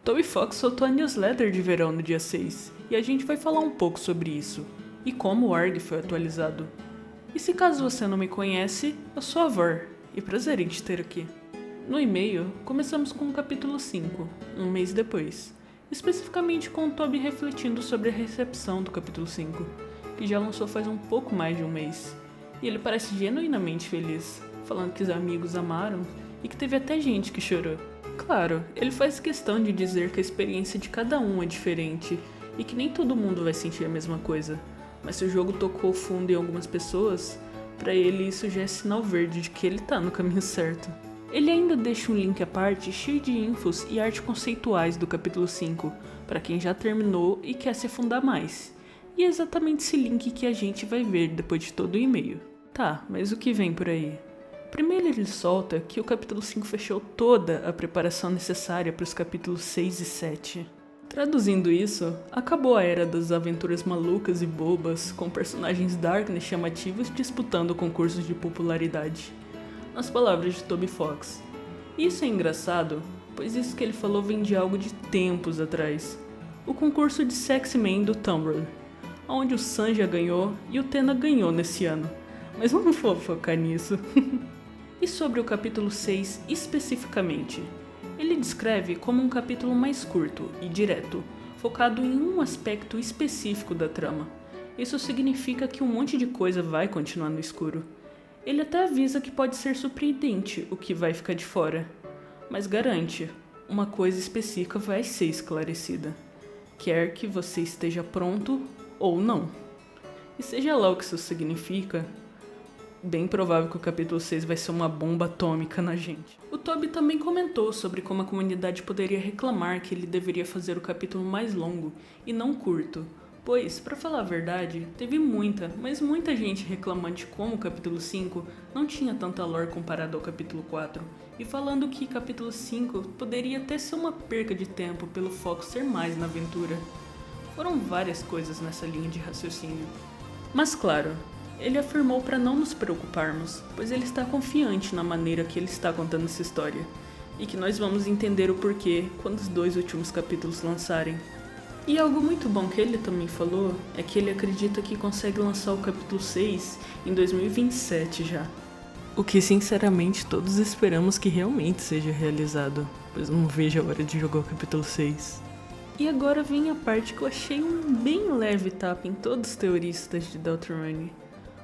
Toby Fox soltou a newsletter de verão no dia 6, e a gente vai falar um pouco sobre isso, e como o ARG foi atualizado. E se caso você não me conhece, eu sou a Vor, e prazer em te ter aqui. No e-mail, começamos com o capítulo 5, um mês depois, especificamente com o Toby refletindo sobre a recepção do capítulo 5, que já lançou faz um pouco mais de um mês, e ele parece genuinamente feliz, falando que os amigos amaram e que teve até gente que chorou. Claro, ele faz questão de dizer que a experiência de cada um é diferente e que nem todo mundo vai sentir a mesma coisa, mas se o jogo tocou fundo em algumas pessoas, pra ele isso já é sinal verde de que ele tá no caminho certo. Ele ainda deixa um link à parte cheio de infos e arte conceituais do capítulo 5, para quem já terminou e quer se afundar mais. E é exatamente esse link que a gente vai ver depois de todo o e-mail. Tá, mas o que vem por aí? Primeiro ele solta que o capítulo 5 fechou toda a preparação necessária para os capítulos 6 e 7. Traduzindo isso, acabou a era das aventuras malucas e bobas, com personagens darkness chamativos disputando concursos de popularidade. Nas palavras de Toby Fox. Isso é engraçado, pois isso que ele falou vem de algo de tempos atrás. O concurso de Sexy Man do Tumblr, onde o Sanja ganhou e o Tena ganhou nesse ano. Mas não vou focar nisso. E sobre o capítulo 6 especificamente? Ele descreve como um capítulo mais curto e direto, focado em um aspecto específico da trama. Isso significa que um monte de coisa vai continuar no escuro. Ele até avisa que pode ser surpreendente o que vai ficar de fora, mas garante, uma coisa específica vai ser esclarecida. Quer que você esteja pronto ou não. E seja lá o que isso significa, bem provável que o capítulo 6 vai ser uma bomba atômica na gente. O Toby também comentou sobre como a comunidade poderia reclamar que ele deveria fazer o capítulo mais longo e não curto, pois, pra falar a verdade, teve muita, mas muita gente reclamando de como o capítulo 5 não tinha tanta lore comparado ao capítulo 4, e falando que capítulo 5 poderia até ser uma perca de tempo pelo foco ser mais na aventura. Foram várias coisas nessa linha de raciocínio. Mas claro, ele afirmou para não nos preocuparmos, pois ele está confiante na maneira que ele está contando essa história, e que nós vamos entender o porquê quando os 2 últimos capítulos lançarem. E algo muito bom que ele também falou é que ele acredita que consegue lançar o capítulo 6 em 2027 já. O que sinceramente todos esperamos que realmente seja realizado, pois não vejo a hora de jogar o capítulo 6. E agora vem a parte que eu achei um bem leve tapa em todos os teoristas de Deltarune.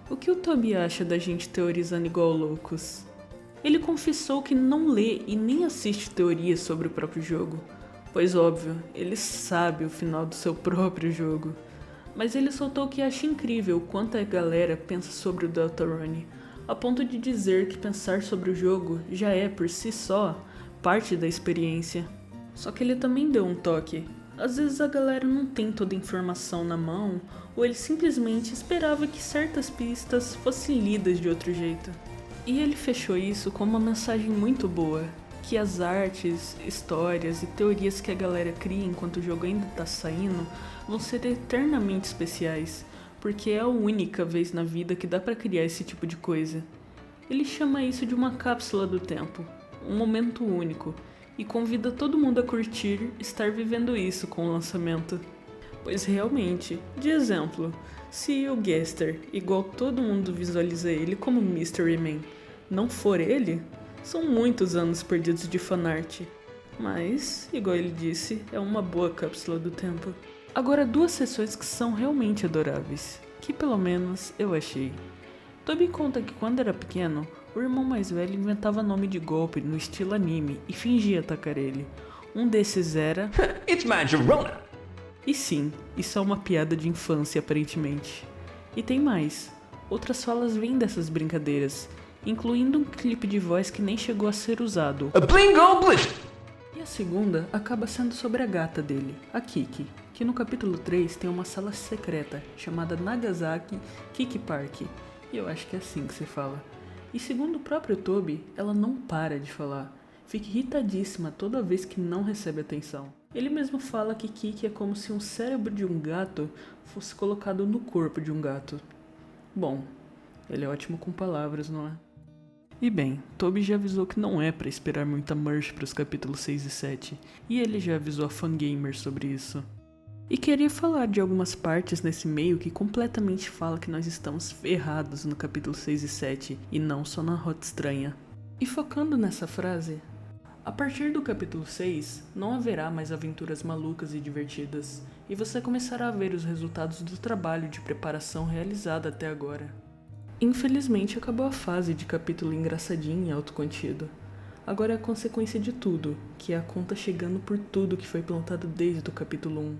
O que o Toby acha da gente teorizando igual loucos? Ele confessou que não lê e nem assiste teorias sobre o próprio jogo, pois óbvio, ele sabe o final do seu próprio jogo. Mas ele soltou que acha incrível o quanto a galera pensa sobre o Deltarune, a ponto de dizer que pensar sobre o jogo já é, por si só, parte da experiência. Só que ele também deu um toque. Às vezes a galera não tem toda a informação na mão, ou ele simplesmente esperava que certas pistas fossem lidas de outro jeito. E ele fechou isso com uma mensagem muito boa, que as artes, histórias e teorias que a galera cria enquanto o jogo ainda tá saindo vão ser eternamente especiais, porque é a única vez na vida que dá pra criar esse tipo de coisa. Ele chama isso de uma cápsula do tempo, um momento único, e convida todo mundo a curtir estar vivendo isso com o lançamento. Pois realmente, de exemplo, se o Gaster, igual todo mundo visualiza ele como Mystery Man, não for ele, são muitos anos perdidos de fanart. Mas, igual ele disse, é uma boa cápsula do tempo. Agora 2 sessões que são realmente adoráveis, que pelo menos eu achei. Toby conta que quando era pequeno, o irmão mais velho inventava nome de golpe no estilo anime e fingia atacar ele. Um desses era... It's Majorona! E sim, isso é uma piada de infância aparentemente. E tem mais. Outras falas vêm dessas brincadeiras, incluindo um clipe de voz que nem chegou a ser usado. A Blingo Blitz! E a segunda acaba sendo sobre a gata dele, a Kiki, que no capítulo 3 tem uma sala secreta chamada Nagasaki Kiki Park, e eu acho que é assim que se fala. E segundo o próprio Toby, ela não para de falar, fica irritadíssima toda vez que não recebe atenção. Ele mesmo fala que Kiki é como se um cérebro de um gato fosse colocado no corpo de um gato. Bom, ele é ótimo com palavras, não é? E bem, Toby já avisou que não é pra esperar muita merch pros capítulos 6 e 7, e ele já avisou a Fangamer sobre isso. E queria falar de algumas partes nesse meio que completamente fala que nós estamos ferrados no capítulo 6 e 7, e não só na Rota Estranha. E focando nessa frase, a partir do capítulo 6, não haverá mais aventuras malucas e divertidas, e você começará a ver os resultados do trabalho de preparação realizado até agora. Infelizmente acabou a fase de capítulo engraçadinho e autocontido. Agora é a consequência de tudo, que é a conta chegando por tudo que foi plantado desde o capítulo 1.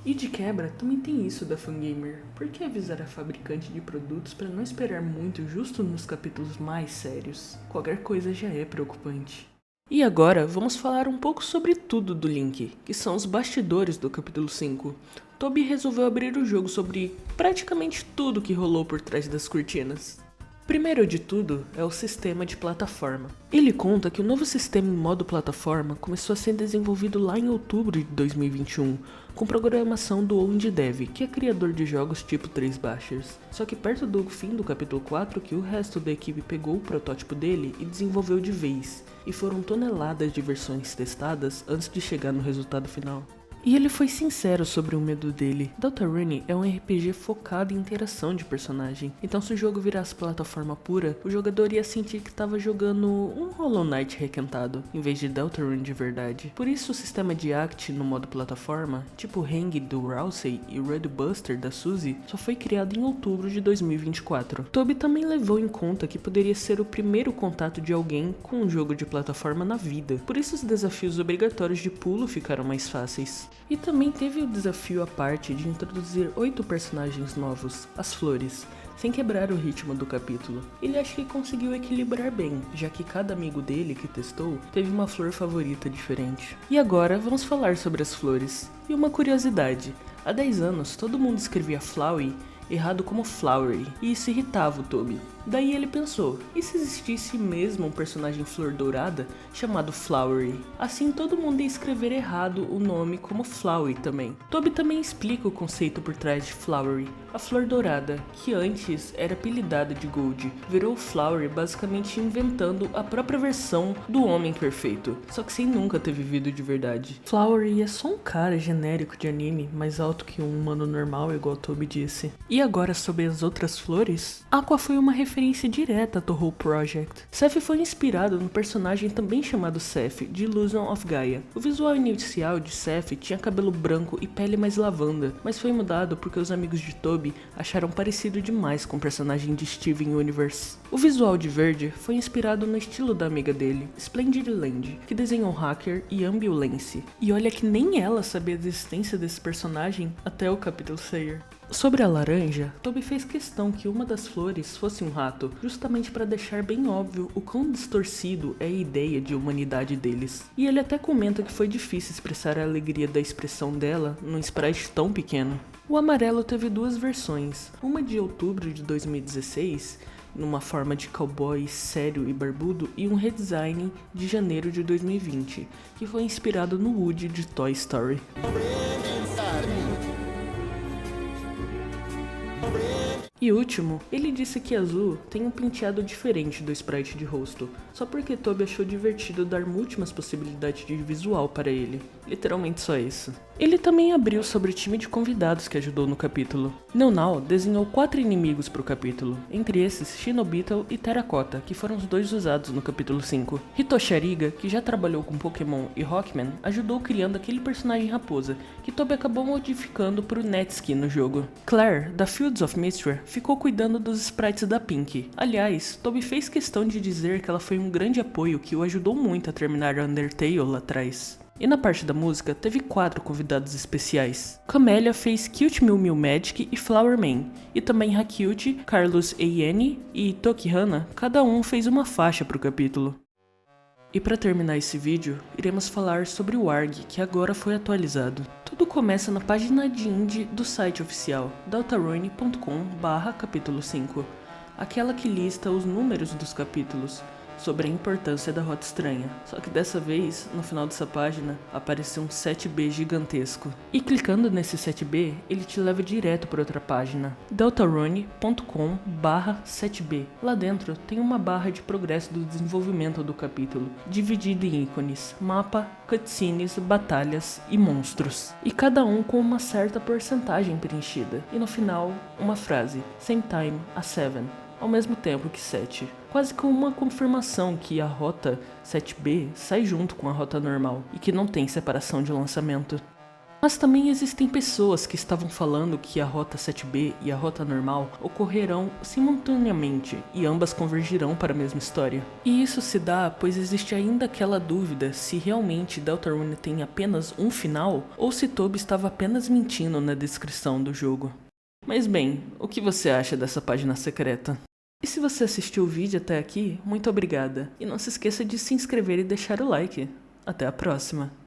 E de quebra, também tem isso da Fangamer. Por que avisar a fabricante de produtos para não esperar muito justo nos capítulos mais sérios? Qualquer coisa já é preocupante. E agora, vamos falar um pouco sobre tudo do Link, que são os bastidores do capítulo 5. Toby resolveu abrir o jogo sobre praticamente tudo que rolou por trás das cortinas. Primeiro de tudo é o sistema de plataforma. Ele conta que o novo sistema em modo plataforma começou a ser desenvolvido lá em outubro de 2021, com programação do OnDev, que é criador de jogos tipo 3 Bashers. Só que perto do fim do capítulo 4 que o resto da equipe pegou o protótipo dele e desenvolveu de vez, e foram toneladas de versões testadas antes de chegar no resultado final. E ele foi sincero sobre o medo dele. Deltarune é um RPG focado em interação de personagem, então se o jogo virasse plataforma pura, o jogador ia sentir que estava jogando um Hollow Knight requentado, em vez de Deltarune de verdade. Por isso o sistema de Act no modo plataforma, tipo Hang do Rousey e Red Buster da Suzy, só foi criado em outubro de 2024. Toby também levou em conta que poderia ser o primeiro contato de alguém com um jogo de plataforma na vida, por isso os desafios obrigatórios de pulo ficaram mais fáceis. E também teve o desafio à parte de introduzir 8 personagens novos, as flores, sem quebrar o ritmo do capítulo. Ele acha que conseguiu equilibrar bem, já que cada amigo dele que testou teve uma flor favorita diferente. E agora vamos falar sobre as flores. E uma curiosidade, há 10 anos todo mundo escrevia Flowey errado como Flowery, e isso irritava o Toby. Daí ele pensou, e se existisse mesmo um personagem flor dourada chamado Flowery? Assim todo mundo ia escrever errado o nome como Flowey também. Toby também explica o conceito por trás de Flowery. A flor dourada, que antes era apelidada de Gold, virou Flowery basicamente inventando a própria versão do Homem Perfeito, só que sem nunca ter vivido de verdade. Flowery é só um cara genérico de anime, mais alto que um humano normal, igual Toby disse. E agora sobre as outras flores? Aqua foi uma referência direta a Touhou Project. Seph foi inspirado no personagem também chamado Seph, de Illusion of Gaia. O visual inicial de Seph tinha cabelo branco e pele mais lavanda, mas foi mudado porque os amigos de Toby acharam parecido demais com o personagem de Steven Universe. O visual de verde foi inspirado no estilo da amiga dele, Splendid Land, que desenhou Hacker e Ambulance. E olha que nem ela sabia da existência desse personagem até o capítulo Sayer. Sobre a laranja, Toby fez questão que uma das flores fosse um rato, justamente para deixar bem óbvio o quão distorcido é a ideia de humanidade deles. E ele até comenta que foi difícil expressar a alegria da expressão dela num sprite tão pequeno. O amarelo teve duas versões, uma de outubro de 2016, numa forma de cowboy sério e barbudo, e um redesign de janeiro de 2020, que foi inspirado no Woody de Toy Story. E último, ele disse que azul tem um penteado diferente do sprite de rosto, só porque Toby achou divertido dar múltiplas possibilidades de visual para ele, literalmente só isso. Ele também abriu sobre o time de convidados que ajudou no capítulo. Neunal desenhou 4 inimigos para o capítulo, entre esses Shinobeetle e Terracotta, que foram os dois usados no capítulo 5. Hitoshariga, que já trabalhou com Pokémon e Rockman, ajudou criando aquele personagem raposa, que Toby acabou modificando para o Netsuki no jogo. Claire, da Fields of Mistra, ficou cuidando dos sprites da Pink. Aliás, Toby fez questão de dizer que ela foi um grande apoio que o ajudou muito a terminar Undertale lá atrás. E na parte da música, teve 4 convidados especiais. Camélia fez Cute Mew Mew Magic e Flower Man, e também Hakyuchi, Carlos Eyene e Tokihana, cada um fez uma faixa pro capítulo. E para terminar esse vídeo, iremos falar sobre o ARG, que agora foi atualizado. Tudo começa na página de indie do site oficial, deltarune.com/capítulo 5, aquela que lista os números dos capítulos. sobre a importância da Rota Estranha. Só que dessa vez, no final dessa página, apareceu um 7B gigantesco. E clicando nesse 7B, ele te leva direto para outra página, deltarune.com/7B. Lá dentro tem uma barra de progresso do desenvolvimento do capítulo, dividido em ícones, mapa, cutscenes, batalhas e monstros. E cada um com uma certa porcentagem preenchida. E no final, uma frase, same time as 7, ao mesmo tempo que 7. Quase como uma confirmação que a rota 7B sai junto com a rota normal e que não tem separação de lançamento. Mas também existem pessoas que estavam falando que a rota 7B e a rota normal ocorrerão simultaneamente e ambas convergirão para a mesma história. E isso se dá pois existe ainda aquela dúvida se realmente Deltarune tem apenas um final ou se Toby estava apenas mentindo na descrição do jogo. Mas bem, o que você acha dessa página secreta? E se você assistiu o vídeo até aqui, muito obrigada. E não se esqueça de se inscrever e deixar o like. Até a próxima.